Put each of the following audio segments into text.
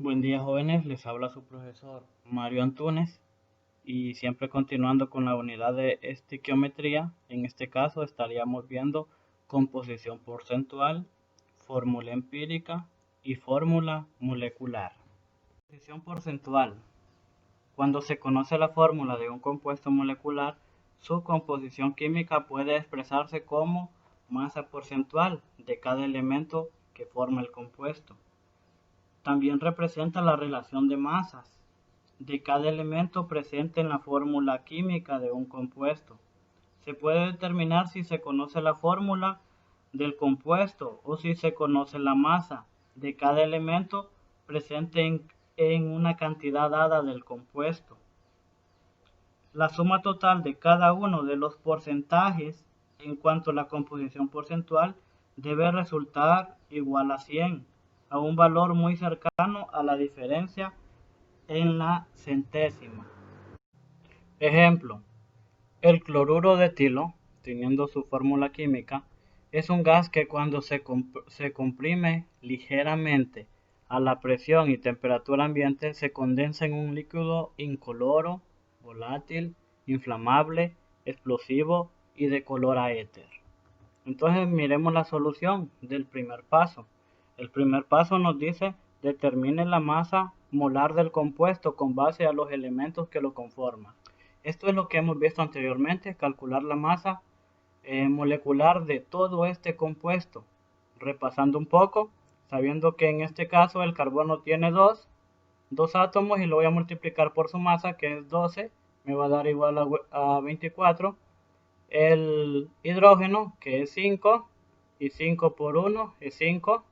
Buen día jóvenes, les habla su profesor Mario Antunes y siempre continuando con la unidad de estequiometría, en este caso estaríamos viendo composición porcentual, fórmula empírica y fórmula molecular. Composición porcentual. Cuando se conoce la fórmula de un compuesto molecular, su composición química puede expresarse como masa porcentual de cada elemento que forma el compuesto. También representa la relación de masas de cada elemento presente en la fórmula química de un compuesto. Se puede determinar si se conoce la fórmula del compuesto o si se conoce la masa de cada elemento presente en una cantidad dada del compuesto. La suma total de cada uno de los porcentajes en cuanto a la composición porcentual debe resultar igual a 100, a un valor muy cercano a la diferencia en la centésima. Ejemplo, el cloruro de etilo, teniendo su fórmula química, es un gas que cuando se comprime ligeramente a la presión y temperatura ambiente se condensa en un líquido incoloro, volátil, inflamable, explosivo y de color a éter. Entonces miremos la solución del primer paso. El primer paso nos dice determine la masa molar del compuesto con base a los elementos que lo conforman. Esto es lo que hemos visto anteriormente, calcular la masa molecular de todo este compuesto. Repasando un poco, sabiendo que en este caso el carbono tiene dos átomos y lo voy a multiplicar por su masa que es 12, me va a dar igual a 24. El hidrógeno que es 5 y 5 por 1 es 5.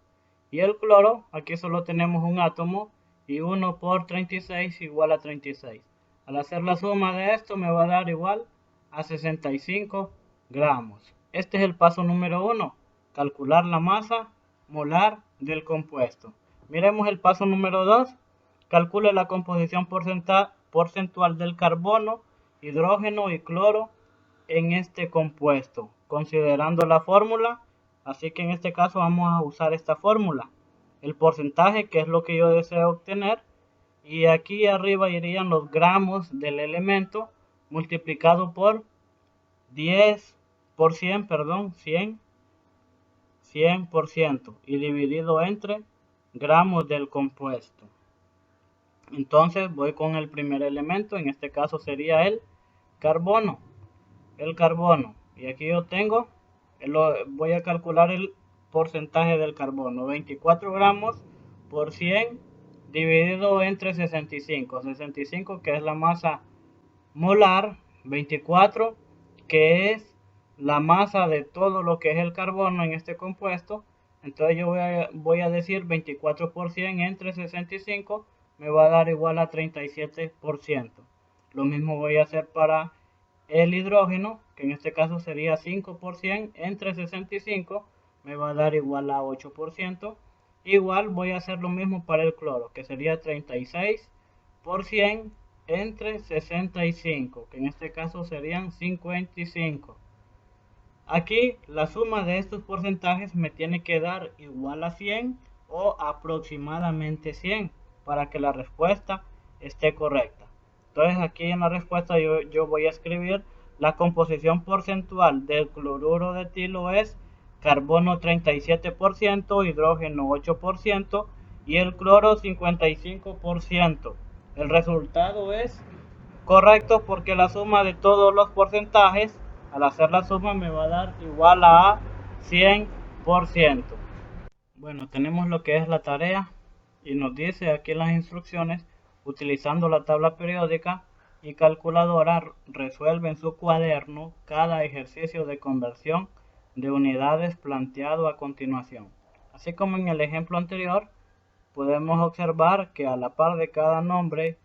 Y el cloro, aquí solo tenemos un átomo y 1 por 36 igual a 36. Al hacer la suma de esto me va a dar igual a 65 gramos. Este es el paso número 1, calcular la masa molar del compuesto. Miremos el paso número 2, calcule la composición porcentual del carbono, hidrógeno y cloro en este compuesto, considerando la fórmula. Así que en este caso vamos a usar esta fórmula, el porcentaje, que es lo que yo deseo obtener, y aquí arriba irían los gramos del elemento multiplicado por 10 por 100, perdón, 100% y dividido entre gramos del compuesto. Entonces voy con el primer elemento, en este caso sería el carbono. Y aquí yo tengo, voy a calcular el porcentaje del carbono, 24 gramos por 100 dividido entre 65 que es la masa molar, 24 que es la masa de todo lo que es el carbono en este compuesto. Entonces yo voy a decir 24 por 100 entre 65 me va a dar igual a 37%. Lo mismo voy a hacer para el hidrógeno, que en este caso sería 5% entre 65, me va a dar igual a 8%. Igual voy a hacer lo mismo para el cloro, que sería 36% entre 65, que en este caso serían 55. Aquí la suma de estos porcentajes me tiene que dar igual a 100 o aproximadamente 100 para que la respuesta esté correcta. Entonces aquí en la respuesta yo voy a escribir la composición porcentual del cloruro de etilo es carbono 37%, hidrógeno 8% y el cloro 55%. El resultado es correcto porque la suma de todos los porcentajes, al hacer la suma me va a dar igual a 100%. Bueno, tenemos lo que es la tarea y nos dice aquí en las instrucciones, utilizando la tabla periódica y calculadora, resuelve en su cuaderno cada ejercicio de conversión de unidades planteado a continuación. Así como en el ejemplo anterior, podemos observar que a la par de cada nombre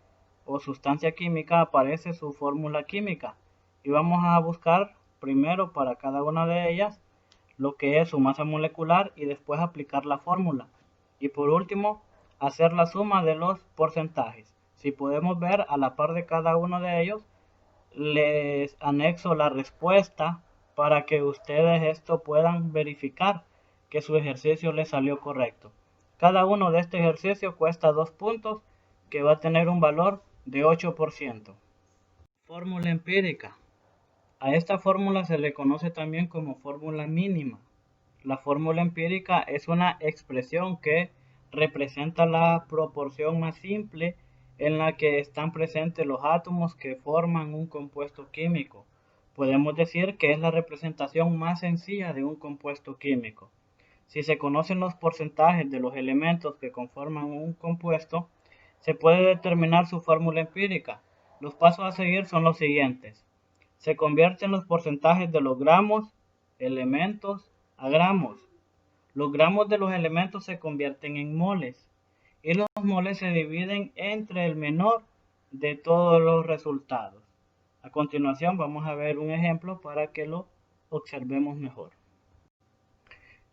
o sustancia química aparece su fórmula química y vamos a buscar primero para cada una de ellas lo que es su masa molecular y después aplicar la fórmula. Y por último, hacer la suma de los porcentajes. Si podemos ver, a la par de cada uno de ellos, les anexo la respuesta para que ustedes esto puedan verificar que su ejercicio les salió correcto. Cada uno de este ejercicio cuesta 2 puntos, que va a tener un valor de 8%. Fórmula empírica. A esta fórmula se le conoce también como fórmula mínima. La fórmula empírica es una expresión que representa la proporción más simple en la que están presentes los átomos que forman un compuesto químico. Podemos decir que es la representación más sencilla de un compuesto químico. Si se conocen los porcentajes de los elementos que conforman un compuesto, se puede determinar su fórmula empírica. Los pasos a seguir son los siguientes. Se convierten los porcentajes de los gramos, elementos, a gramos. Los gramos de los elementos se convierten en moles y los moles se dividen entre el menor de todos los resultados. A continuación vamos a ver un ejemplo para que lo observemos mejor.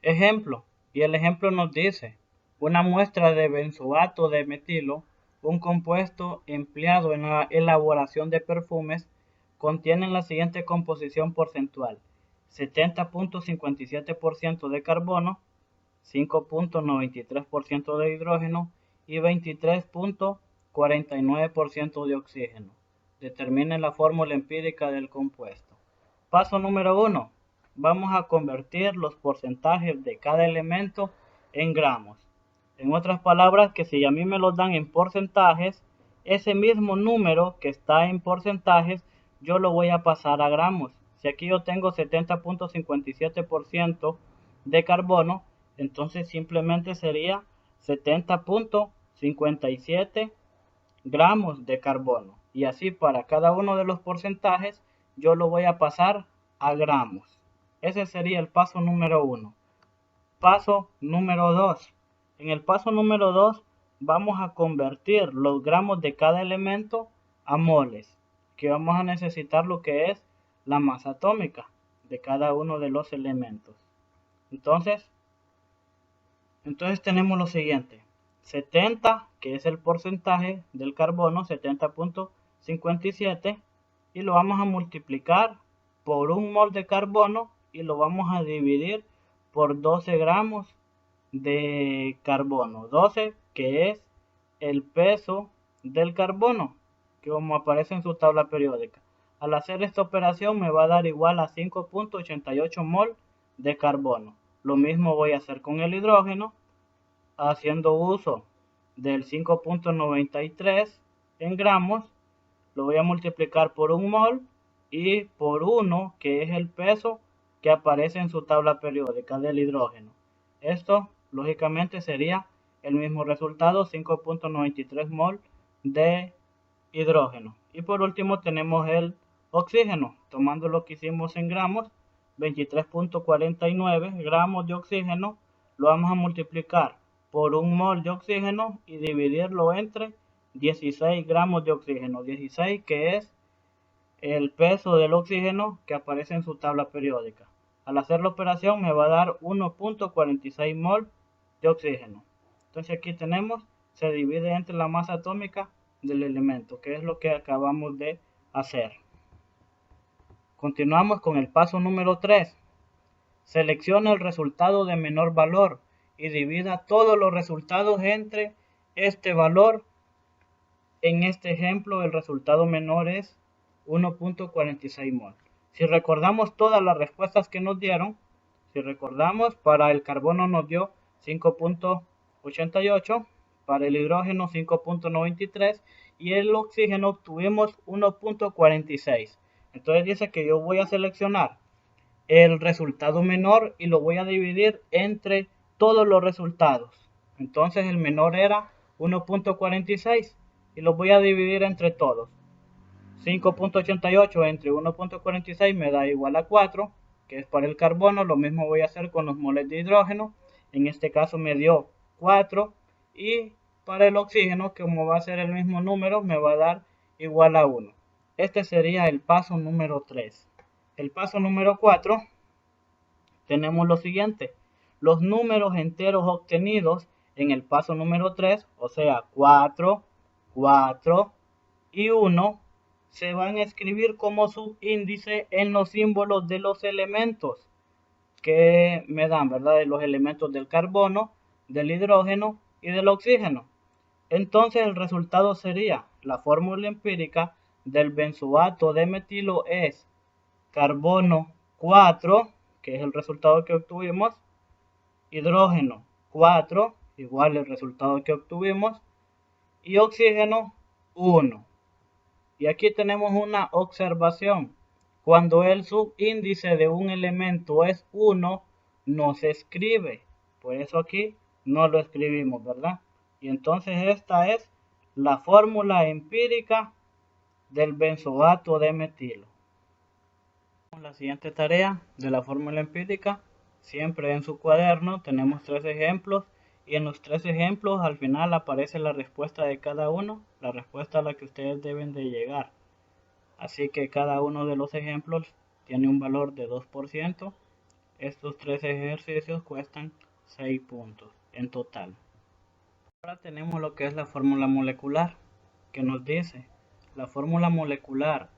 Ejemplo, y el ejemplo nos dice, una muestra de benzoato de metilo, un compuesto empleado en la elaboración de perfumes, contiene la siguiente composición porcentual: 70.57% de carbono, 5.93% de hidrógeno y 23.49% de oxígeno. Determine la fórmula empírica del compuesto. Paso número 1. Vamos a convertir los porcentajes de cada elemento en gramos. En otras palabras, que si a mí me los dan en porcentajes, ese mismo número que está en porcentajes, yo lo voy a pasar a gramos. Si aquí yo tengo 70.57% de carbono, entonces simplemente sería 70.57 gramos de carbono. Y así para cada uno de los porcentajes, yo lo voy a pasar a gramos. Ese sería el paso número 1. Paso número 2. En el paso número 2 vamos a convertir los gramos de cada elemento a moles, que vamos a necesitar lo que es la masa atómica de cada uno de los elementos. Entonces tenemos lo siguiente: 70, que es el porcentaje del carbono, 70.57, y lo vamos a multiplicar por un mol de carbono y lo vamos a dividir por 12 gramos de carbono. 12, que es el peso del carbono, que como aparece en su tabla periódica. Al hacer esta operación me va a dar igual a 5.88 mol de carbono. Lo mismo voy a hacer con el hidrógeno, haciendo uso del 5.93 en gramos. Lo voy a multiplicar por un mol y por 1, que es el peso que aparece en su tabla periódica del hidrógeno. Esto lógicamente sería el mismo resultado, 5.93 mol de hidrógeno. Y por último tenemos el oxígeno. Tomando lo que hicimos en gramos, 23.49 gramos de oxígeno, lo vamos a multiplicar por un mol de oxígeno y dividirlo entre 16 gramos de oxígeno. 16, que es el peso del oxígeno que aparece en su tabla periódica. Al hacer la operación me va a dar 1.46 mol de oxígeno. Entonces aquí tenemos, se divide entre la masa atómica del elemento, que es lo que acabamos de hacer. Continuamos con el paso número 3. Selecciona el resultado de menor valor y divida todos los resultados entre este valor. En este ejemplo el resultado menor es 1.46 mol. Si recordamos todas las respuestas que nos dieron, si recordamos, para el carbono nos dio 5.88, para el hidrógeno 5.93 y el oxígeno obtuvimos 1.46. Entonces dice que yo voy a seleccionar el resultado menor y lo voy a dividir entre todos los resultados. Entonces el menor era 1.46 y lo voy a dividir entre todos. 5.88 entre 1.46 me da igual a 4, que es para el carbono. Lo mismo voy a hacer con los moles de hidrógeno. En este caso me dio 4. Y para el oxígeno, como va a ser el mismo número, me va a dar igual a 1. Este sería el paso número 3. El paso número 4, tenemos lo siguiente: los números enteros obtenidos en el paso número 3, o sea 4, 4 y 1, se van a escribir como subíndice en los símbolos de los elementos que me dan, ¿verdad? De los elementos del carbono, del hidrógeno y del oxígeno. Entonces el resultado sería, la fórmula empírica del benzoato de metilo es carbono 4, que es el resultado que obtuvimos, hidrógeno 4, igual el resultado que obtuvimos, y oxígeno 1. Y aquí tenemos una observación. Cuando el subíndice de un elemento es 1, no se escribe. Por eso aquí no lo escribimos, ¿verdad? Y entonces esta es la fórmula empírica del benzoato de metilo. La siguiente tarea de la fórmula empírica, siempre en su cuaderno tenemos 3 ejemplos y en los 3 ejemplos al final aparece la respuesta de cada uno, la respuesta a la que ustedes deben de llegar. Así que cada uno de los ejemplos tiene un valor de 2%. Estos 3 ejercicios cuestan 6 puntos en total. Ahora tenemos lo que es la fórmula molecular, que nos dice, la fórmula molecular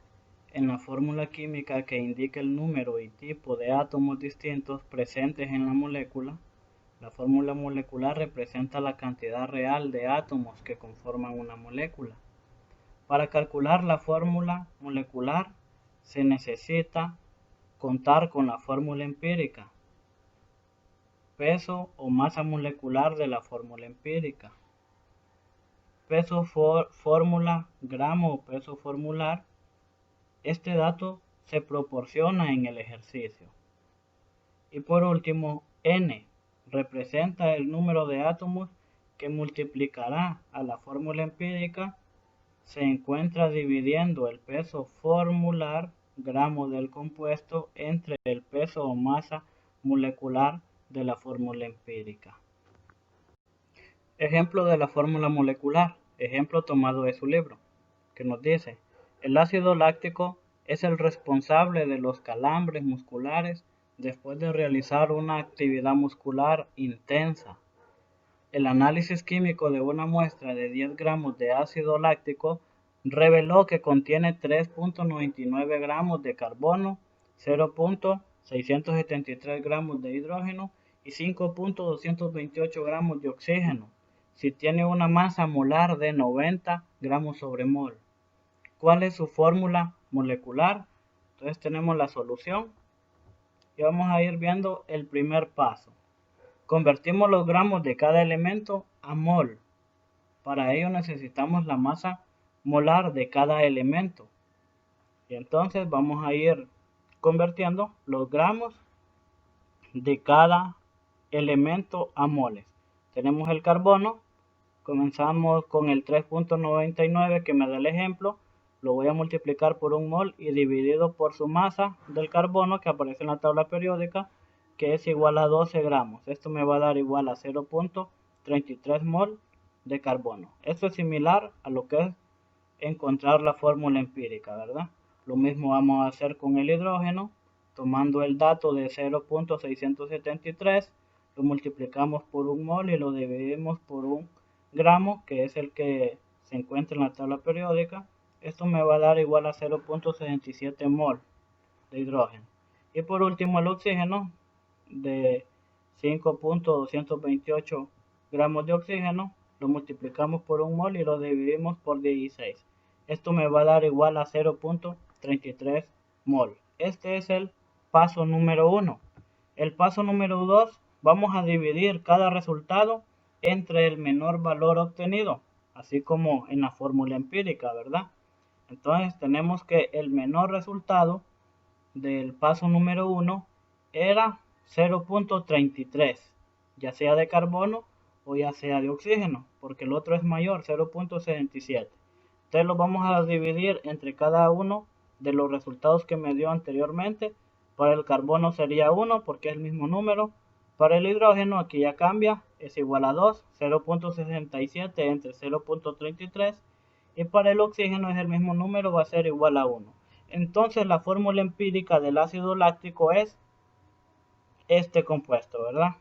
en la fórmula química que indica el número y tipo de átomos distintos presentes en la molécula. La fórmula molecular representa la cantidad real de átomos que conforman una molécula. Para calcular la fórmula molecular se necesita contar con la fórmula empírica, peso o masa molecular de la fórmula empírica, peso fórmula, gramo o peso formular. Este dato se proporciona en el ejercicio. Y por último, N representa el número de átomos que multiplicará a la fórmula empírica. Se encuentra dividiendo el peso formular, gramo del compuesto, entre el peso o masa molecular de la fórmula empírica. Ejemplo de la fórmula molecular, ejemplo tomado de su libro, que nos dice, el ácido láctico es el responsable de los calambres musculares después de realizar una actividad muscular intensa. El análisis químico de una muestra de 10 gramos de ácido láctico reveló que contiene 3.99 gramos de carbono, 0.673 gramos de hidrógeno y 5.228 gramos de oxígeno, si tiene una masa molar de 90 gramos sobre mol. ¿Cuál es su fórmula molecular? Entonces tenemos la solución y vamos a ir viendo el primer paso. Convertimos los gramos de cada elemento a mol. Para ello necesitamos la masa molar de cada elemento. Y entonces vamos a ir convirtiendo los gramos de cada elemento a moles. Tenemos el carbono. Comenzamos con el 3.99 que me da el ejemplo. Lo voy a multiplicar por un mol y dividido por su masa del carbono que aparece en la tabla periódica, que es igual a 12 gramos. Esto me va a dar igual a 0.33 mol de carbono. Esto es similar a lo que es encontrar la fórmula empírica, ¿verdad? Lo mismo vamos a hacer con el hidrógeno, tomando el dato de 0.673, lo multiplicamos por un mol y lo dividimos por un gramo, que es el que se encuentra en la tabla periódica. Esto me va a dar igual a 0.67 mol de hidrógeno. Y por último el oxígeno, de 5.228 gramos de oxígeno, lo multiplicamos por un mol y lo dividimos por 16. Esto me va a dar igual a 0.33 mol. Este es el paso número 1. El paso número 2, vamos a dividir cada resultado entre el menor valor obtenido, así como en la fórmula empírica, ¿verdad? Entonces tenemos que el menor resultado del paso número 1 era 0.33, ya sea de carbono o ya sea de oxígeno, porque el otro es mayor, 0.77. Entonces lo vamos a dividir entre cada uno de los resultados que me dio anteriormente. Para el carbono sería 1 porque es el mismo número. Para el hidrógeno aquí ya cambia, es igual a 2, 0.67 entre 0.33. Y para el oxígeno es el mismo número, va a ser igual a 1. Entonces la fórmula empírica del ácido láctico es este compuesto, ¿verdad?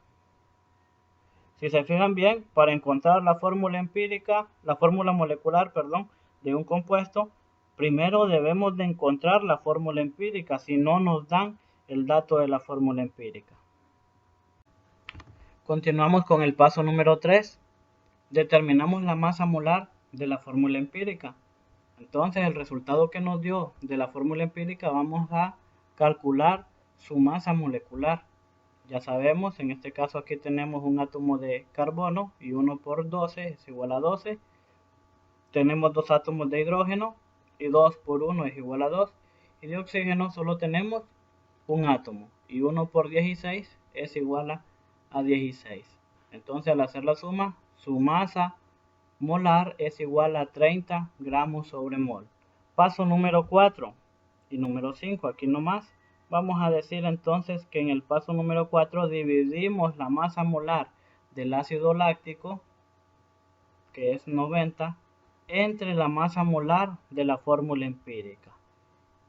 Si se fijan bien, para encontrar la fórmula empírica, la fórmula molecular, perdón, de un compuesto, primero debemos de encontrar la fórmula empírica, si no nos dan el dato de la fórmula empírica. Continuamos con el paso número 3. Determinamos la masa molar de la fórmula empírica. Entonces, el resultado que nos dio de la fórmula empírica, vamos a calcular su masa molecular. Ya sabemos, en este caso aquí tenemos un átomo de carbono y 1 por 12 es igual a 12. Tenemos dos átomos de hidrógeno y 2 por 1 es igual a 2. Y de oxígeno solo tenemos un átomo y 1 por 16 es igual a 16. Entonces, al hacer la suma, su masa molar es igual a 30 gramos sobre mol. Paso número 4 y número 5, aquí nomás. Vamos a decir entonces que en el paso número 4 dividimos la masa molar del ácido láctico, que es 90, entre la masa molar de la fórmula empírica.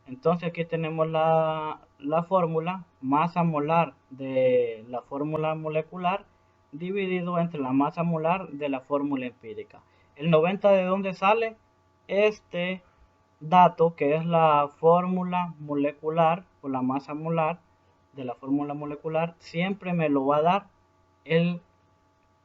Entonces aquí tenemos la fórmula, masa molar de la fórmula molecular dividido entre la masa molar de la fórmula empírica. El 90 de dónde sale este dato, que es la fórmula molecular o la masa molar de la fórmula molecular, siempre me lo va a dar el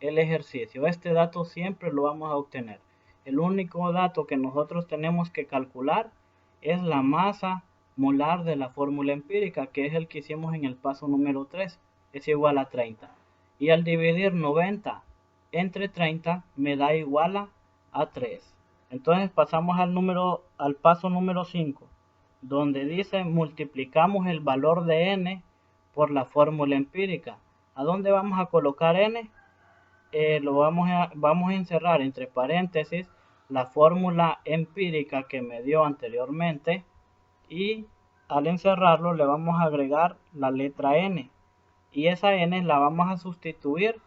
ejercicio. Este dato siempre lo vamos a obtener. El único dato que nosotros tenemos que calcular es la masa molar de la fórmula empírica, que es el que hicimos en el paso número 3, es igual a 30. Y al dividir 90 entre 30 me da igual a 3. Entonces pasamos al paso número 5, donde dice multiplicamos el valor de n por la fórmula empírica. ¿A dónde vamos a colocar n? Vamos a encerrar entre paréntesis la fórmula empírica que me dio anteriormente y al encerrarlo le vamos a agregar la letra n y esa n la vamos a sustituir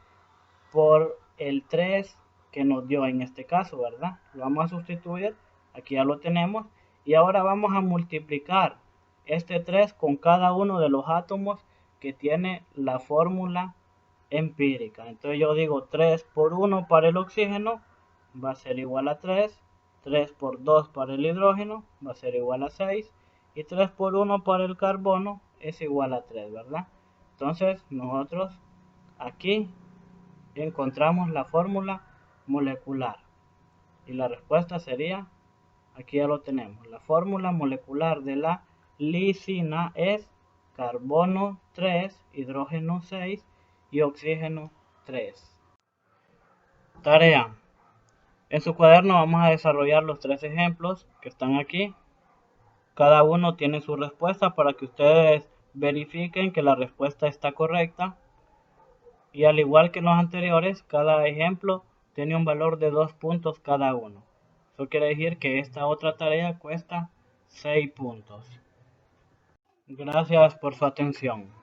por el 3 que nos dio en este caso, ¿verdad? Lo vamos a sustituir, aquí ya lo tenemos, y ahora vamos a multiplicar este 3 con cada uno de los átomos que tiene la fórmula empírica. Entonces yo digo 3 por 1 para el oxígeno va a ser igual a 3, 3 por 2 para el hidrógeno va a ser igual a 6 y 3 por 1 para el carbono es igual a 3, ¿verdad? Entonces nosotros aquí encontramos la fórmula molecular y la respuesta sería, aquí ya lo tenemos, la fórmula molecular de la lisina es carbono 3, hidrógeno 6 y oxígeno 3. Tarea. En su cuaderno vamos a desarrollar los 3 ejemplos que están aquí. Cada uno tiene su respuesta para que ustedes verifiquen que la respuesta está correcta. Y al igual que en los anteriores, cada ejemplo tiene un valor de 2 puntos cada uno. Eso quiere decir que esta otra tarea cuesta 6 puntos. Gracias por su atención.